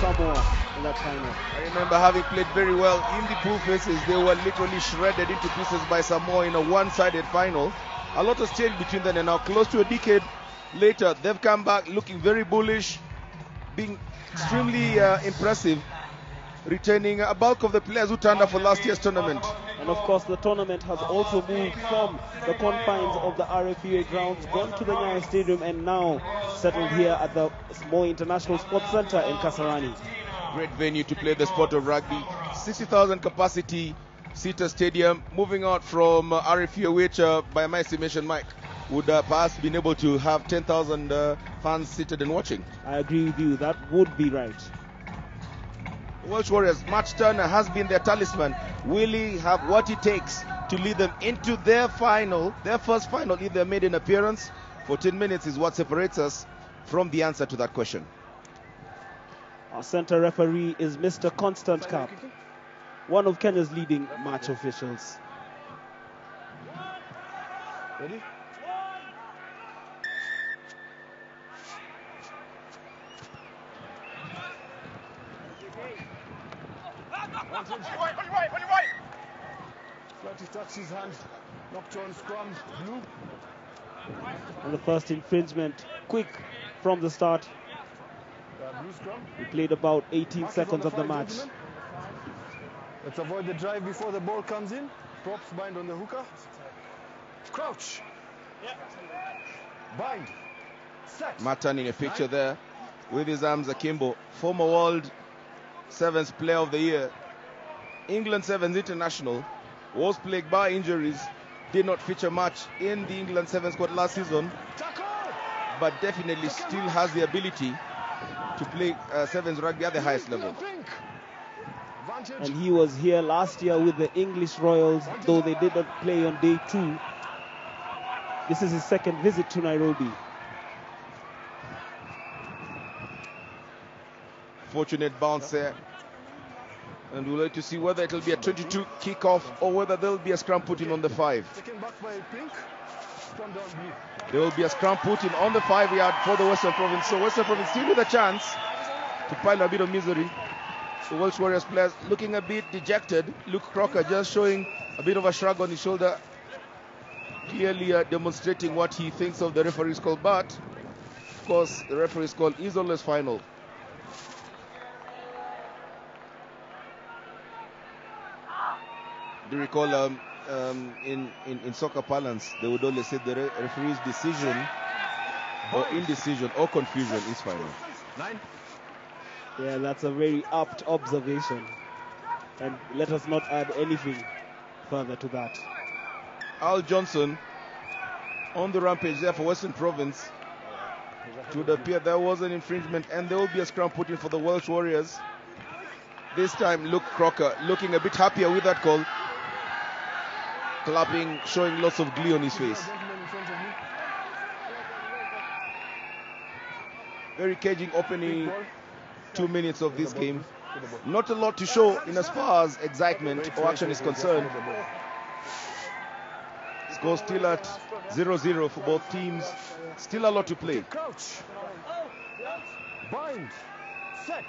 Samoa in that final. I remember having played very well in the pool phases. They were literally shredded into pieces by Samoa in a one-sided final. A lot has changed between then and now. Close to a decade later, they've come back looking very bullish, being extremely impressive, retaining a bulk of the players who turned up for last year's tournament. And of course, the tournament has also moved from the confines of the RFUA grounds, gone to the Nyayo Stadium, and now settled here at the Moi International Sports Center in Kasarani. Great venue to play the sport of rugby. 60,000 capacity Sita Stadium, moving out from RFUA, which by my estimation, Mike, would perhaps been able to have 10,000 fans seated and watching. I agree with you, that would be right. Welsh Warriors, Matt Turner has been their talisman. Will he have what it takes to lead them into their final, their first final, if they made an appearance? 14 minutes is what separates us from the answer to that question. Our center referee is Mr. Constant Cap, one of Kenya's leading match officials. Ready? Flatty touched his hand, knocked on scrum, blue. And the first infringement, quick from the start. Blue scrum. We played about 18 seconds of the match. Gentlemen. Let's avoid the drive before the ball comes in. Props bind on the hooker. Crouch. Bind. Set. Matan in a picture there with his arms akimbo. Former World Sevens Player of the Year. England Sevens International. Was plagued by injuries. Did not feature much in the England Sevens squad last season. But definitely still has the ability to play Sevens rugby at the highest level. And he was here last year with the English Royals, though they did not play on day 2. This is his second visit to Nairobi. Fortunate bounce there. And we'll like to see whether it'll be a 22 kickoff or whether there'll be a scrum put in on the 5. There will be a scrum put in on the 5 yard for the Western Province. So Western Province still with a chance to pile a bit of misery. The Welsh Warriors players looking a bit dejected. Luke Crocker just showing a bit of a shrug on his shoulder, clearly demonstrating what he thinks of the referee's call. But of course, the referee's call is always final. Do you recall in soccer parlance, they would always say the referee's decision or indecision or confusion is final. Yeah, that's a very apt observation. And let us not add anything further to that. Al Johnson on the rampage there for Western Province. It would appear there was an infringement and there will be a scrum put in for the Welsh Warriors. This time Luke Crocker looking a bit happier with that call. Clapping, showing lots of glee on his face. Very caging opening 2 minutes of this game. Not a lot to show in as far as excitement or action is concerned. Score still at 0-0 for both teams. Still a lot to play. Bind. Set.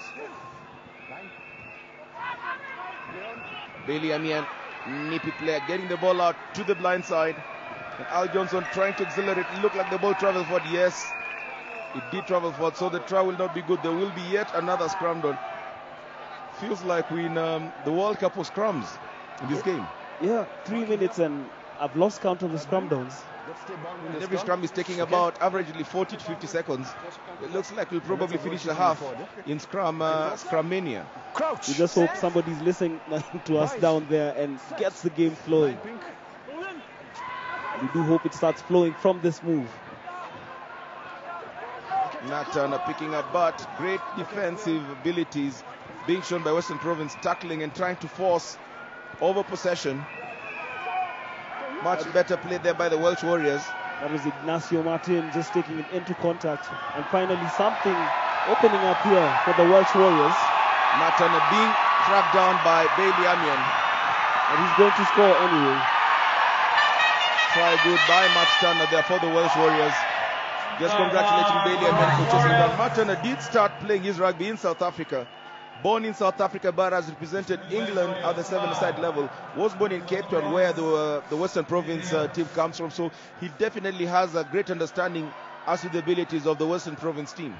Bailey Amian, nippy player, getting the ball out to the blind side. And Al Johnson trying to accelerate. It looked like the ball traveled forward. Yes, it did travel forward, so the try will not be good. There will be yet another scrum done. Feels like we in the World Cup of scrums in this game. Yeah, 3 minutes and I've lost count of the scrum downs. And every scrum is taking about averagely 40 to 50 seconds. It looks like we'll probably finish the half in scrum mania. We just hope somebody's listening to us down there and gets the game flowing. We do hope it starts flowing from this move. Nat Turner picking up, but great defensive abilities being shown by Western Province, tackling and trying to force over possession. Much better play there by the Welsh Warriors. That was Ignacio Martin just taking it into contact. And finally something opening up here for the Welsh Warriors. Nat Turner being tracked down by Bailey Amian. And he's going to score anyway. Try good by Matt Turner there for the Welsh Warriors. Just congratulating Bailey Amian for chasing down. Matt Turner did start playing his rugby in South Africa born in South Africa but has represented England at the 7-a-side level, was born in Cape Town where the Western Province team comes from, so he definitely has a great understanding as to the abilities of the Western Province team.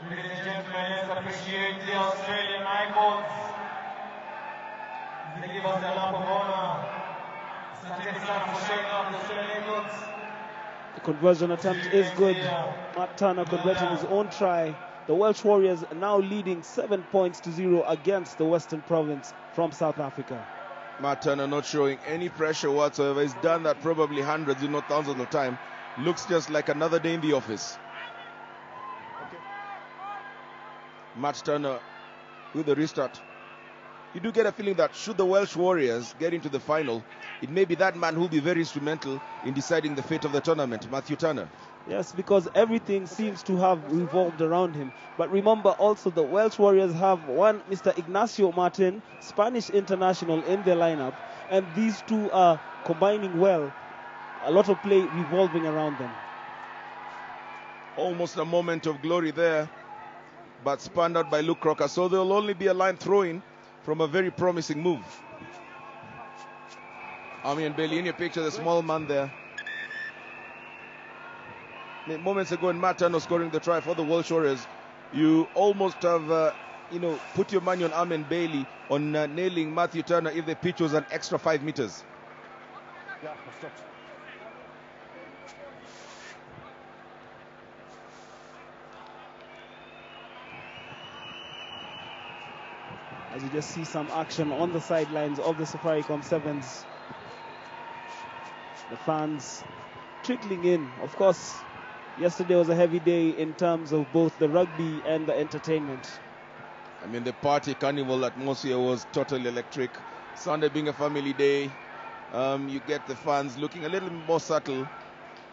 Ladies and gentlemen, let's appreciate the Australian icons. They give us a lap of honor. Asante sana for showing up the Australian icons. The conversion attempt is good. Matt Turner converting his own try. The Welsh Warriors are now leading 7 points to 0 against the Western Province from South Africa. Matt Turner not showing any pressure whatsoever. He's done that probably hundreds, if not thousands of times. Looks just like another day in the office. Matt Turner with the restart. You do get a feeling that should the Welsh Warriors get into the final, it may be that man who will be very instrumental in deciding the fate of the tournament, Matthew Turner. Yes, because everything seems to have revolved around him. But remember also the Welsh Warriors have one Mr. Ignacio Martin, Spanish international, in their lineup. And these two are combining well. A lot of play revolving around them. Almost a moment of glory there, but spanned out by Luke Crocker. So there will only be a line throw-in from a very promising move. Damian Bailey in your picture, the small man there. Moments ago in Matt Turner scoring the try for the Welsh Warriors, you almost have put your money on Damian Bailey on nailing Matthew Turner if the pitch was an extra 5 meters. Yeah, I stopped. As you just see some action on the sidelines of the Safaricom Sevens. The fans trickling in. Of course, yesterday was a heavy day in terms of both the rugby and the entertainment. I mean, the party carnival atmosphere was totally electric. Sunday being a family day, you get the fans looking a little more subtle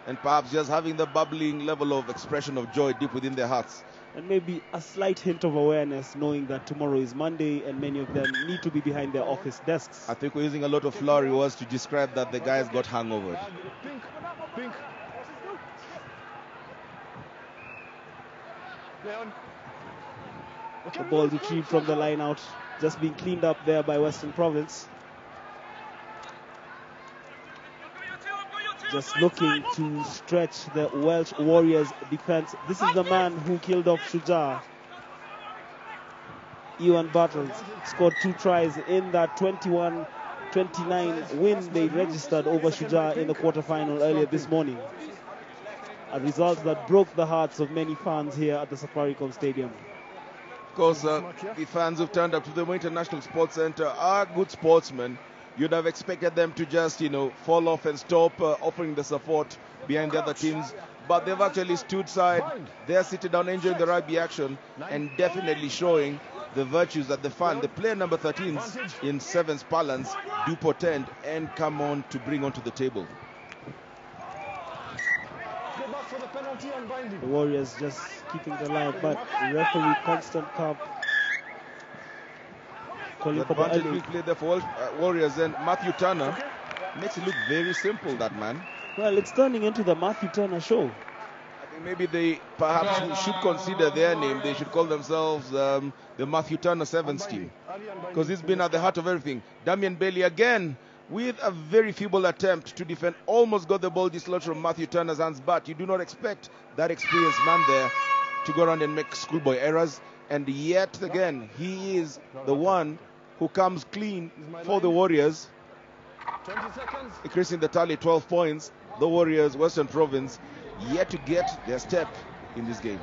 and perhaps just having the bubbling level of expression of joy deep within their hearts. And maybe a slight hint of awareness, knowing that tomorrow is Monday and many of them need to be behind their office desks. I think we're using a lot of flowery words to describe that the guys got hangover. Pink, pink. Leon. The ball retrieved from the line out, just being cleaned up there by Western Province. Just looking to stretch the Welsh Warriors defense. This is the man who killed off Shuja. Ewan Battles scored 2 tries in that 21-29 win they registered over Shuja in the quarterfinal earlier this morning. A result that broke the hearts of many fans here at the Safaricom Stadium. Of course, the fans who've turned up to the International Sports Centre are good sportsmen. You'd have expected them to just, fall off and stop offering the support behind the other teams. But they've actually stood side. They're sitting down enjoying the rugby action and definitely showing the virtues that the player number 13s in Sevens parlance do portend and come on to bring onto the table. The Warriors just keeping the line, but referee Constant Cup calling for the early. Play there for Warriors, and Matthew Turner makes it look very simple, that man. Well, it's turning into the Matthew Turner show. I think maybe they perhaps should consider their name. They should call themselves the Matthew Turner Sevens team, because he's been at the heart of everything. Damian Bailey again with a very feeble attempt to defend, almost got the ball dislodged from Matthew Turner's hands, but you do not expect that experienced man there to go around and make schoolboy errors. And yet again, he is the one who comes clean for the Warriors, 20 seconds. increasing the tally 12 points. The Warriors, Western Province, yet to get their step in this game.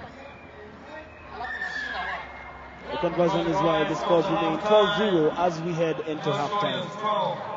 The conversion is why the scores remain 12-0 as we head into halftime.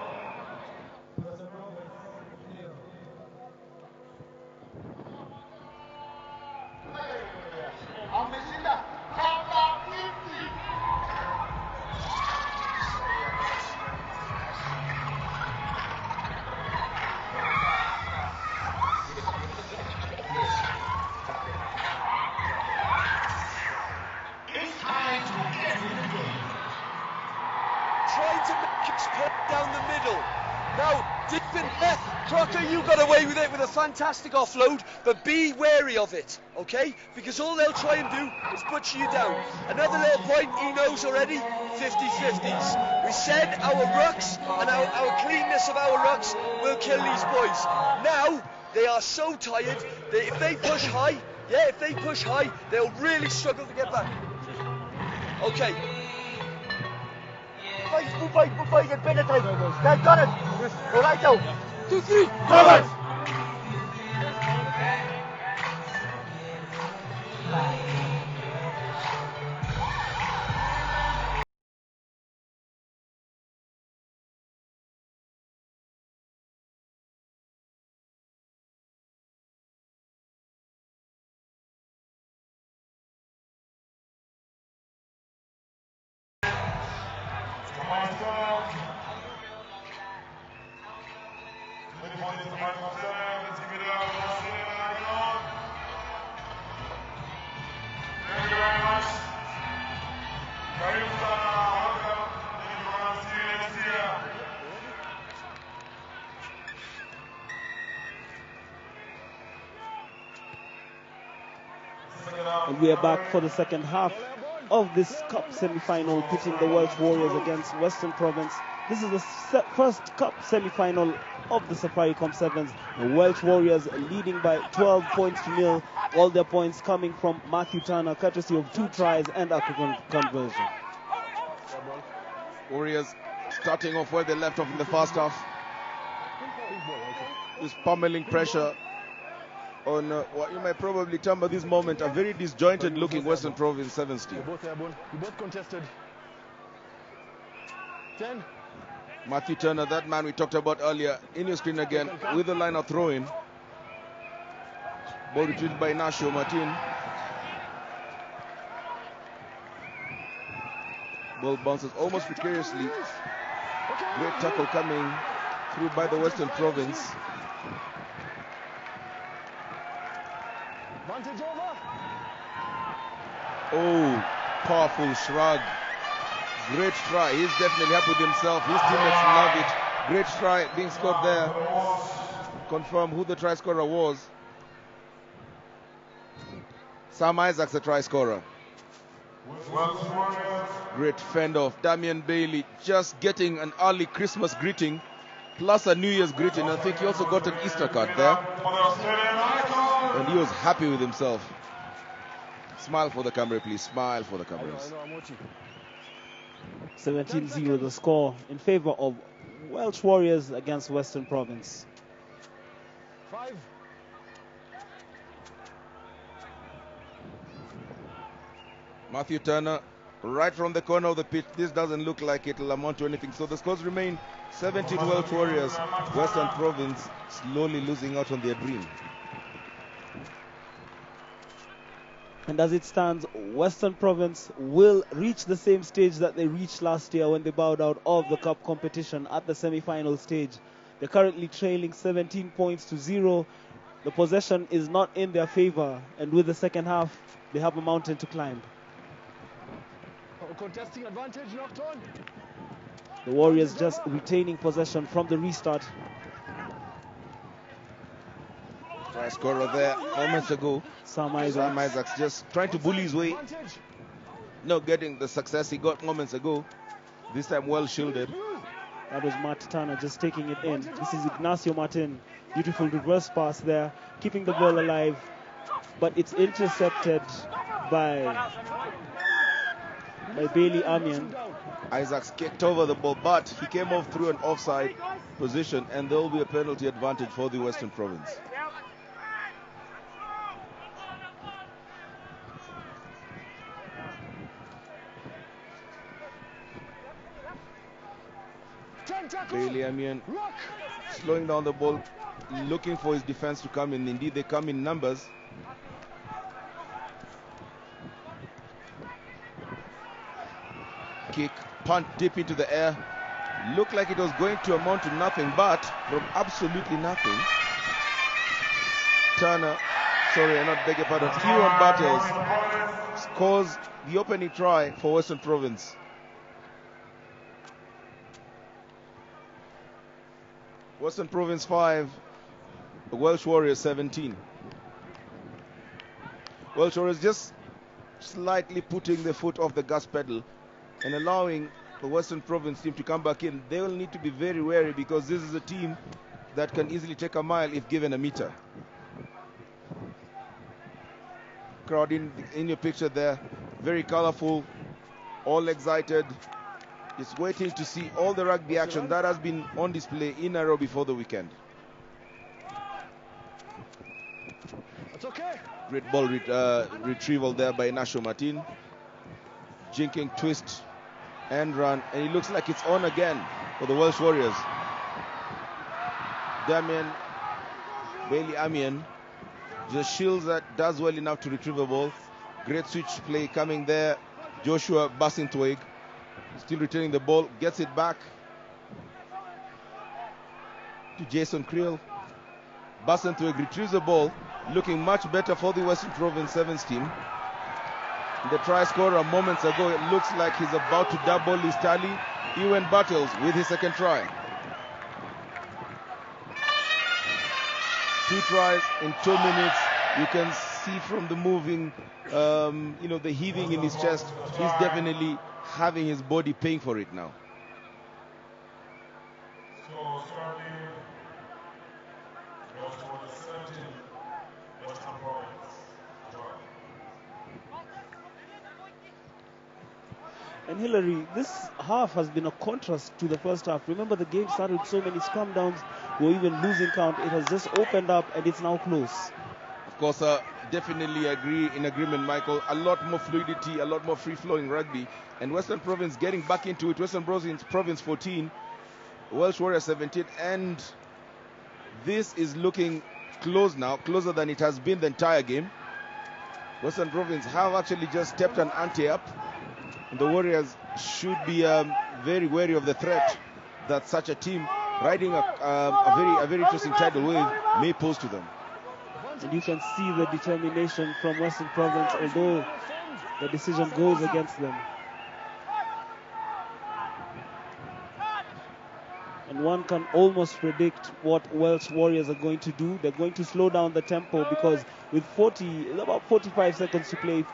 Crocker, you got away with it with a fantastic offload, but be wary of it, okay? Because all they'll try and do is butcher you down. Another little point, he knows already, 50-50s. We said our rucks and our cleanness of our rucks will kill these boys. Now, they are so tired that if they push high, they'll really struggle to get back. Okay. Move fight, get better time. They've got it. All right now. 2, 3, forward. And we are back for the second half of this Cup semi-final, pitting the Welsh Warriors against Western Province. This is the first Cup semi-final of the Safaricom Sevens. The Welsh Warriors leading by 12 points to nil. All their points coming from Matthew Turner, courtesy of 2 tries and a conversion. Warriors starting off where they left off in the first half. Just pummeling pressure on what you might probably term at this moment a very disjointed looking Western Province 7s team. You both contested. 10. Matthew Turner, that man we talked about earlier, in your screen again with the line of throw-in. Ball retrieved by Ignacio Martin. Ball bounces almost precariously. Great tackle coming through by the Western Province. Oh, powerful shrug. Great try. He's definitely happy with himself. His teammates love it. Great try being scored there. Confirm who the try scorer was. Sam Isaacs, the try scorer. Great fend off. Damian Bailey just getting an early Christmas greeting plus a New Year's greeting. I think he also got an Easter card there. And he was happy with himself. Smile for the camera, please. Smile for the cameras. 17-0 the score in favor of Welsh Warriors against Western Province. 5. Matthew Turner right from the corner of the pitch. This doesn't look like it'll amount to anything. So the scores remain 17 Welsh Warriors. Western Province slowly losing out on their dream. And as it stands, Western Province will reach the same stage that they reached last year when they bowed out of the Cup competition at the semi-final stage. They're currently trailing 17 points to 0. The possession is not in their favor, and with the second half, they have a mountain to climb. Contesting advantage knocked on. The Warriors just retaining possession from the restart. Try scorer there moments ago. Sam Isaacs. Isaacs just trying to bully his way. Not getting the success he got moments ago. This time well shielded. That was Matt Turner just taking it in. This is Ignacio Martin. Beautiful reverse pass there. Keeping the ball alive. But it's intercepted by Bailey Amian. Isaacs kicked over the ball, but he came off through an offside position, and there will be a penalty advantage for the Western Province. Bailey Amian slowing down the ball, looking for his defense to come in. Indeed, they come in numbers. Kick, punt deep into the air. Looked like it was going to amount to nothing, but from absolutely nothing, Turner, beg your pardon, Kieran Battles scores the opening try for Western Province. Western Province 5, Welsh Warriors 17. Welsh Warriors just slightly putting the foot off the gas pedal and allowing the Western Province team to come back in. They will need to be very wary because this is a team that can easily take a mile if given a meter. Crowd in your picture there, very colorful, all excited, just waiting to see all the rugby action that has been on display in Nairobi for the weekend. That's okay. Great ball retrieval there by Ignacio Martin. Jinking twist and run, and it looks like it's on again for the Welsh Warriors. Damien Bailey Amian just shields that, does well enough to retrieve the ball. Great switch play coming there. Joshua Basintwig still retaining the ball, gets it back to Jason Creel. Basintwig retrieves the ball, looking much better for the Western Province Sevens team. The try scorer moments ago, it looks like he's about to double his tally. Ewan Battles with his second try. 2 tries in 2 minutes. You can see from the moving, the heaving in his chest. He's definitely having his body paying for it now. So starting Welsh Warriors 17, Western Province 12. And Hillary, this half has been a contrast to the first half. Remember, the game started with so many scrum downs. We're even losing count. It has just opened up and it's now close. Of course, definitely in agreement, Michael. A lot more fluidity, a lot more free-flowing rugby. And Western Province getting back into it. Western Province 14, Welsh Warriors 17. And this is looking close now, closer than it has been the entire game. Western Province have actually just stepped an ante up. And the Warriors should be very wary of the threat that such a team riding a very interesting tidal wave may pose to them. And you can see the determination from Western Province, although the decision goes against them. And one can almost predict what Welsh Warriors are going to do. They're going to slow down the tempo because with about 45 seconds to play,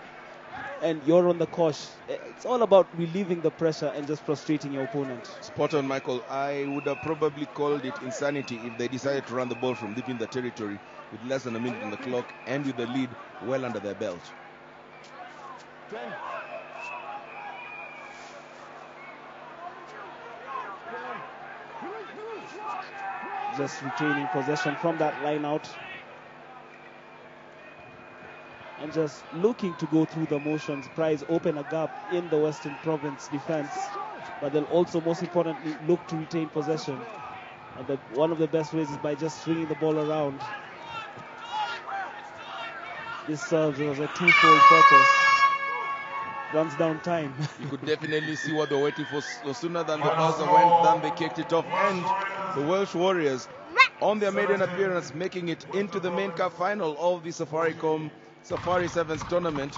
and you're on the cosh, it's all about relieving the pressure and just frustrating your opponent. Spot on, Michael. I would have probably called it insanity if they decided to run the ball from deep in the territory with less than a minute on the clock and with the lead well under their belt. Just retaining possession from that line out. And just looking to go through the motions. Prize open a gap in the Western Province defense, but they'll also most importantly look to retain possession. And one of the best ways is by just swinging the ball around. This serves as a twofold purpose. Runs down time. You could definitely see what they're waiting for. So sooner than the buzzer went, then they kicked it off. And the Welsh Warriors on their maiden appearance, making it into the main cup final of the Safaricom Safari Sevens tournament.